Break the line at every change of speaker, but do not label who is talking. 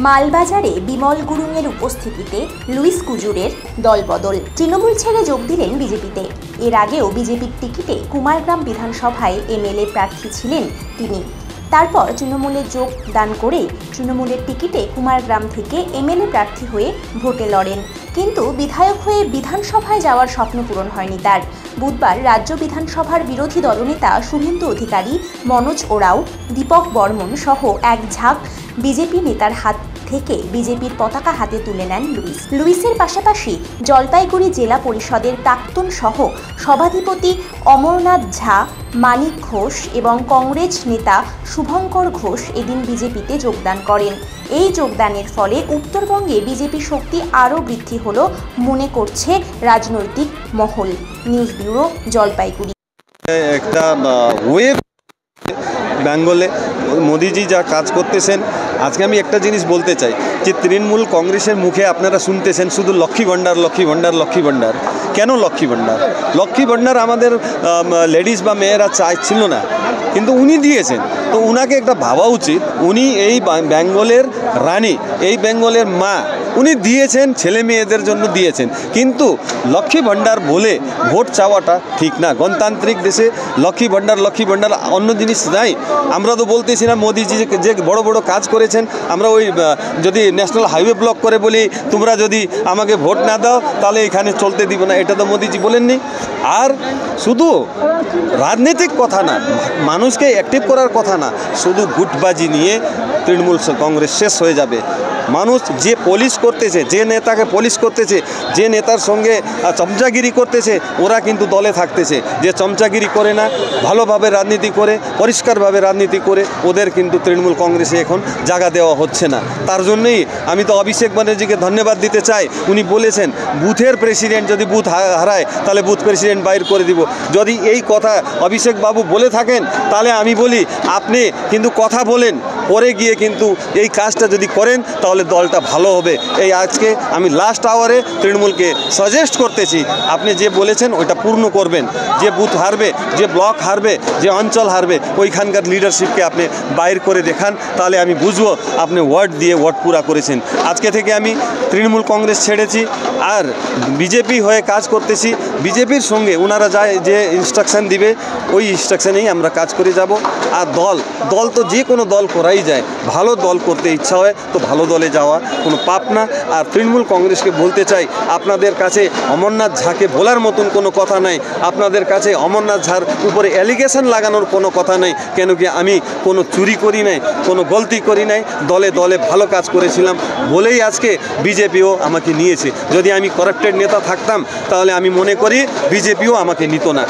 মালবাজারে বিমল গুরুংয়ের উপস্থিতিতে লুইস কুজুরের দলবদল। তৃণমূল ছেড়ে যোগ দিলেন বিজেপিতে। এর আগেও বিজেপির টিকিটে কুমারগ্রাম বিধানসভায় এমএলএ প্রার্থী ছিলেন তিনি। তারপর তৃণমূলে যোগ দান করে তৃণমূলের টিকিটে কুমারগ্রাম থেকে এমএলএ প্রার্থী হয়ে ভোটে লড়েন, কিন্তু বিধায়ক হয়ে বিধানসভায় যাওয়ার স্বপ্ন পূরণ হয়নি তার। বুধবার রাজ্য বিধানসভার বিরোধী দলনেতা শুভেন্দু অধিকারী, মনোজ ওরাও, দীপক বর্মন সহ এক ঝাঁক বিজেপি নেতার হাত থেকে বিজেপির পতাকা হাতে তুলে নেন লুইসের পাশাপাশি জলপাইগুড়ি জেলা পরিষদের প্রাক্তন সহ সভাধিপতি অমরনাথ ঝা, মানিক ঘোষ এবং কংগ্রেস নেতা শুভঙ্কর ঘোষ এদিন বিজেপিতে যোগদান করেন। এই যোগদানের ফলে উত্তরবঙ্গে বিজেপি শক্তি আরও বৃদ্ধি হলো মনে করছে রাজনৈতিক মহল। News bureau, Jalpaiguri.
একটা ওয়েব বেঙ্গলে মোদিজি যা কাজ করতেছেন, আজকে আমি একটা জিনিস বলতে চাই যে তৃণমূল কংগ্রেসের মুখে আপনারা শুনতেছেন শুধু লক্ষ্মী ভাণ্ডার, লক্ষ্মী ভাণ্ডার, লক্ষ্মী ভাণ্ডার। কেন লক্ষ্মী ভাণ্ডার? লক্ষ্মী ভাণ্ডার আমাদের লেডিস বা মেয়েরা চাইছিল না, কিন্তু উনি দিয়েছেন। তো উনাকে একটা ভাবা উচিত, উনি এই বেঙ্গলের রানী, এই বেঙ্গলের মা, উনি দিয়েছেন, ছেলে মেয়েদের জন্য দিয়েছেন। কিন্তু লক্ষ্মী ভাণ্ডার বলে ভোট চাওয়াটা ঠিক না। গণতান্ত্রিক দেশে লক্ষ্মী ভাণ্ডার, লক্ষ্মী ভাণ্ডার অন্য জিনিস নাই। আমরা তো বলতেছি না মোদিজি যে বড় বড় কাজ করেছেন, আমরা ওই যদি ন্যাশনাল হাইওয়ে ব্লক করে বলি তোমরা যদি আমাকে ভোট না দাও তাহলে এখানে চলতে দিব না, এটা তো মোদিজি বলেননি। আর শুধু রাজনৈতিক কথা না, মানুষকে অ্যাক্টিভ করার কথা না, শুধু গুটবাজি নিয়ে তৃণমূল কংগ্রেস শেষ হয়ে যাবে। মানুষ যে পলিশ করতেছে, যে নেতাকে পলিশ করতেছে, যে নেতার সঙ্গে চমচাগিরি করতেছে, ওরা কিন্তু দলে থাকতেছে। যে চমচাগিরি করে না, ভালোভাবে রাজনীতি করে, পরিষ্কারভাবে রাজনীতি করে, ওদের কিন্তু তৃণমূল কংগ্রেসে এখন জায়গা দেওয়া হচ্ছে না। তার জন্যই আমি তো অভিষেক ব্যানার্জিকে ধন্যবাদ দিতে চাই। উনি বলেছেন বুথের প্রেসিডেন্ট যদি বুথ হারায় তাহলে বুথ প্রেসিডেন্ট বাইর করে দিব। যদি এই কথা অভিষেক বাবু বলে থাকেন তাহলে আমি বলি আপনি কিন্তু কথা বলেন, পরে গিয়ে কিন্তু এই কাজটা যদি করেন তাহলে দলটা ভালো হবে। এই আজকে আমি লাস্ট আওয়ারে তৃণমূলকে সাজেস্ট করতেছি, আপনি যে বলেছেন ওইটা পূর্ণ করবেন। যে বুথ হারবে, যে ব্লক হারবে, যে অঞ্চল হারবে, ওইখানকার লিডারশিপকে আপনি বাইর করে দেখান, তাহলে আমি বুঝবো আপনি ওয়ার্ড দিয়ে ওয়ার্ড পুরা করেছেন। আজকে থেকে আমি তৃণমূল কংগ্রেস ছেড়েছি আর বিজেপি হয়ে কাজ করতেছি। বিজেপির সঙ্গে ওনারা যায় যে ইনস্ট্রাকশান দিবে ওই ইনস্ট্রাকশানেই আমরা কাজ করে যাব। আর দল তো যে কোনো দল করাই যায়, ভালো দল করতে ইচ্ছা হয় তো ভালো দলে যাওয়া কোনো পাপ না। আর তৃণমূল কংগ্রেসকে বলতে চাই, আপনাদের কাছে অমরনাথ ঝাকে বলার মতন কোনো কথা নাই, আপনাদের কাছে অমরনাথ ঝার উপরে অ্যালিগেশন লাগানোর কোনো কথা নেই। কেন কি আমি কোনো চুরি করি নাই, কোনো গলতি করি নাই, দলে দলে ভালো কাজ করেছিলাম বলেই আজকে বিজেপিও আমাকে নিয়েছে। যদি আমি কারাপ্টেড নেতা থাকতাম তাহলে আমি মনে করি বিজেপিও আমাকে নিত না।